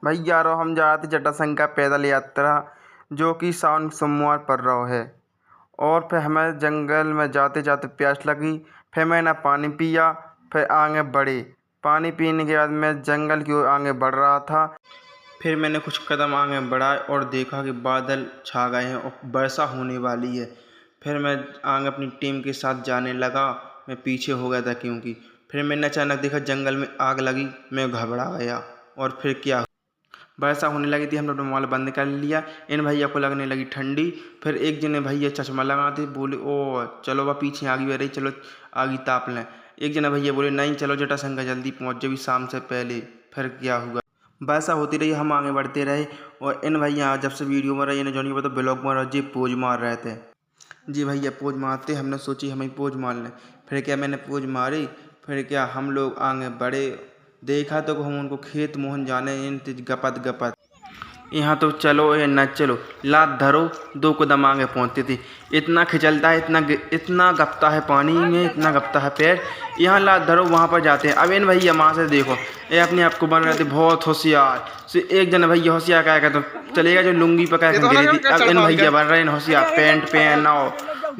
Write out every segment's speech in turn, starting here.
भैया रो हम जा रहे थे जटाशंकर पैदल यात्रा जो कि सावन सोमवार पड़ रहा है। और फिर हमें जंगल में जाते जाते प्यास लगी। फिर मैंने पानी पिया, फिर आगे बढ़े। पानी पीने के बाद मैं जंगल की ओर आगे बढ़ रहा था। फिर मैंने कुछ कदम आगे बढ़ाए और देखा कि बादल छा गए हैं और वर्षा होने वाली है। फिर मैं आगे अपनी टीम के साथ जाने लगा। मैं पीछे हो गया था क्योंकि फिर मैंने अचानक देखा जंगल में आग लगी। मैं घबरा गया और फिर क्या, वर्षा होने लगी थी। हमने अपना मोबाइल बंद कर लिया। इन भैया को लगने लगी ठंडी। फिर एक जने भैया चश्मा लगाते बोले, ओ चलो वह पीछे आगे बह रही, चलो आगे ताप लें। एक जना भैया बोले, नहीं चलो जटाशंकर जल्दी पहुँच जाओ शाम से पहले। फिर क्या हुआ, वर्षा होती रही, हम आगे बढ़ते रहे। और इन भैया जब से वीडियो में रहे, इन्हें जो नहीं पता ब्लॉग में जी पोज मार रहे थे। जी भैया पोज मारते, हमने सोची हम ही पोज मार लें। फिर क्या मैंने पोज मारी। फिर क्या हम लोग आगे बढ़े। देखा तो हम उनको खेत मोहन जाने गपत गपत यहाँ तो चलो या न चलो, लात धरो, 2 कदम आगे पहुँचती थी। इतना खिंचलता है, इतना गपता है पानी में, इतना गपता है पैर। यहाँ लात धरो वहाँ पर जाते हैं। अब इन भैया वहाँ से देखो, ये अपने आप को बन रहे थे बहुत होशियार। से एक जन भैया होशियार क्या कहते तो चलेगा जो लुंगी पकड़ के गिरी थी। अब इन भैया बन रहे हैं होशियार, पैंट पहनाओ।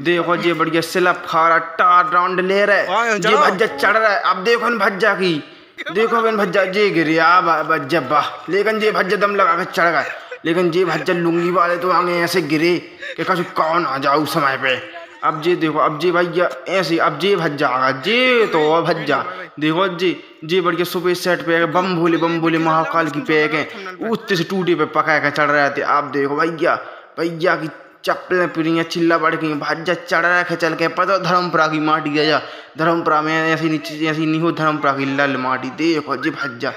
देखो ये बढ़िया सिलप खा रहा, टार राउंड ले रहा है, ये भज्जा चढ़ रहा है। अब देखो इन भज्जा की, देखो बिन भज्जा जे गिरिया भज्जा वाह, लेकिन जे भज्जा दम लगा के चढ़ गए। लेकिन जे भज्जा लुंगी वाले तो आगे ऐसे गिरे कि कछु कौन आ जाओ समय पे। अब जे देखो, अब जे भैया ऐसे, अब जे भज्जा आगा, जे तो भज्जा देखो जे बढ़िया सुबह सेट पे बम भोले महाकाल की पैक है उत्ते से टूटे पे पका के चढ़ रहे थे। आप देखो भैया की चप्पलें पिरी, चिल्ला बढ़ गई, भज्जा चढ़ रहा है चल के पता धर्मपुरा की माटी गया। धर्मपुरा में ऐसी नहीं हो, धर्मपुरा की लल माटी। देखो जे भज्जा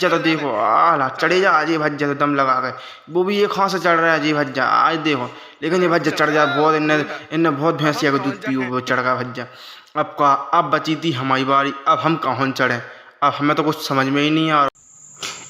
तो देखो आला चढ़े जा, जे भज्जा तो दम लगा गए। वो भी एक हाथ से चढ़ रहा है जे भज्जा आज देखो। लेकिन ये भज्जा चढ़ जाए बहुत, इन्हें बहुत भैंसिया का दूध पी वो चढ़ गया भज्जा। अब बची थी हमारी बारी। अब हम कहाँ चढ़े, अब हमें तो कुछ समझ में ही नहीं आ रहा।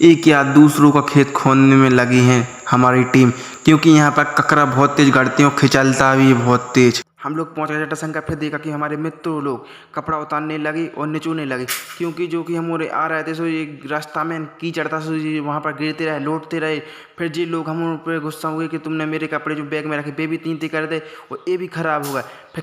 एक या दूसरों का खेत खोदने में लगी है हमारी टीम, क्योंकि यहाँ पर ककरा बहुत तेज गड़ते हैं और खिंचलता भी बहुत तेज। हम लोग पहुँच गए जटाशंकर। फिर देखा कि हमारे मित्र लोग कपड़ा उतारने लगे और निचोड़ने लगे, क्योंकि जो कि हम आ रहे थे सो एक रास्ता में कीचड़ था, सो वहाँ पर गिरते रहे, लौटते रहे। फिर जी लोग हम ऊपर गुस्सा हुए कि तुमने मेरे कपड़े जो बैग में रखे वे भी तीन कर दे और ये भी खराब हो गए।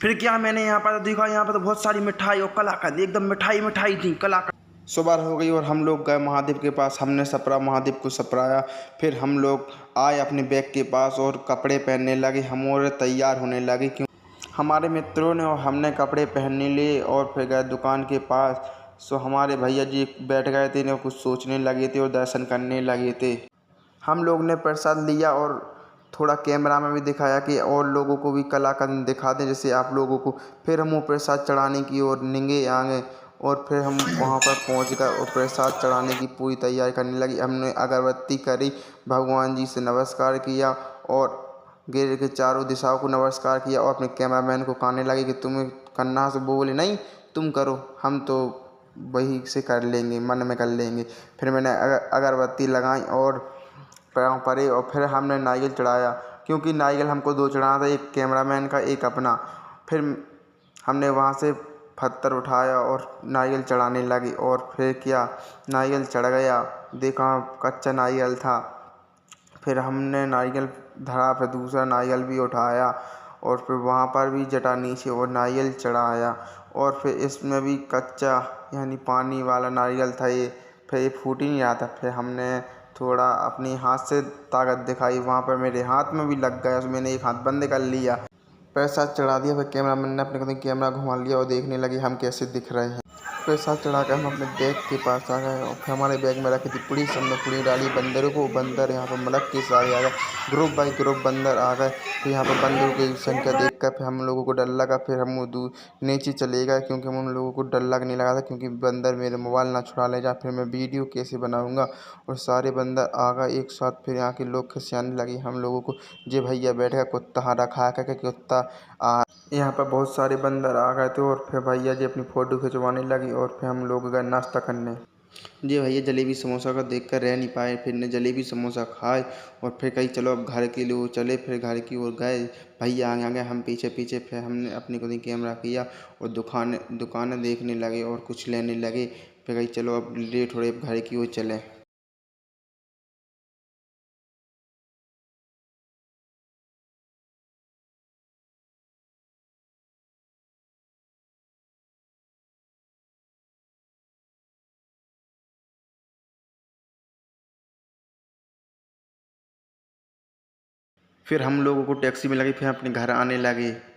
फिर क्या मैंने यहाँ पर देखा, यहाँ पर तो बहुत सारी मिठाई और कलाकंद, एकदम मिठाई थी कलाकंद। सुबह हो गई और हम लोग गए महादेव के पास। हमने सपरा महादेव को सपराया। फिर हम लोग आए अपने बैग के पास और कपड़े पहनने लगे। हम और तैयार होने लगे, क्यों हमारे मित्रों ने और हमने कपड़े पहनने लिए और फिर गए दुकान के पास। सो हमारे भैया जी बैठ गए थे, कुछ सोचने लगे थे और दर्शन करने लगे थे। हम लोग ने प्रसाद लिया और थोड़ा कैमरा में भी दिखाया कि और लोगों को भी कलाकंद दिखा दें जैसे आप लोगों को। फिर हम वो प्रसाद चढ़ाने की ओर निंगे आगे और फिर हम वहाँ पर पहुँच गए और प्रसाद चढ़ाने की पूरी तैयारी करने लगी। हमने अगरबत्ती करी, भगवान जी से नमस्कार किया और गिर के चारों दिशाओं को नमस्कार किया और अपने कैमरामैन को कहने लगे कि तुम्हें करना से, वो बोले नहीं तुम करो, हम तो वही से कर लेंगे, मन में कर लेंगे। फिर मैंने अगरबत्ती लगाई और पैरों परे और फिर हमने नारियल चढ़ाया, क्योंकि नारियल हमको 2 चढ़ाना था, एक कैमरामैन का एक अपना। फिर हमने वहाँ से पत्थर उठाया और नारियल चढ़ाने लगे और फिर क्या नारियल चढ़ गया। देखा कच्चा नारियल था। फिर हमने नारियल धरा, फिर दूसरा नारियल भी उठाया और फिर वहाँ पर भी जटा नीचे और नारियल चढ़ाया। और फिर इसमें भी कच्चा यानी पानी वाला नारियल था ये, फिर ये फूट ही नहीं रहा था। फिर हमने थोड़ा अपने हाथ से ताकत दिखाई, वहाँ पर मेरे हाथ में भी लग गया, तो मैंने एक हाथ बंद कर लिया, प्रसाद चढ़ा दिया। फिर कैमरामैन ने अपने कैमरा घुमा लिया और देखने लगे हम कैसे दिख रहे हैं। प्रसाद चढ़ा कर हम अपने बैग के पास आ गए और फिर हमारे बैग में रखी थी पूरी, सबने पूरी डाली बंदरों को। बंदर यहाँ पर मलक के सारे आ गए, ग्रुप बाई ग्रुप बंदर आ गए। फिर यहाँ पर बंदरों की संख्या देखकर फिर हम लोगों को डर लगा। फिर हम नीचे चले गए, क्योंकि हम उन लोगों को डर लगने लगा था, क्योंकि बंदर मेरे मोबाइल ना छुड़ा ले जाए, फिर मैं वीडियो कैसे बनाऊँगा। और सारे बंदर आ गए एक साथ। फिर यहाँ के लोग खिसियाने लगे हम लोगों को, जे भैया बैठ गए कुत्ता रखा है कुत्ता आ। यहाँ पर बहुत सारे बंदर आ गए थे और फिर भैया जी अपनी फ़ोटो खिंचवाने लगी और फिर हम लोग गए नाश्ता करने। जी भैया जलेबी समोसा का देखकर रह नहीं पाए, फिर ने जलेबी समोसा खाए और फिर कहीं चलो अब घर के लिए चले। फिर घर की ओर गए, भैया आगे आगे हम पीछे पीछे। फिर हमने अपनी को कैमरा किया और दुकानें देखने लगे और कुछ लेने लगे। फिर कहीं चलो अब लेट हो रहे, घर की ओर चले। फिर हम लोगों को टैक्सी में लगे, फिर अपने घर आने लगे।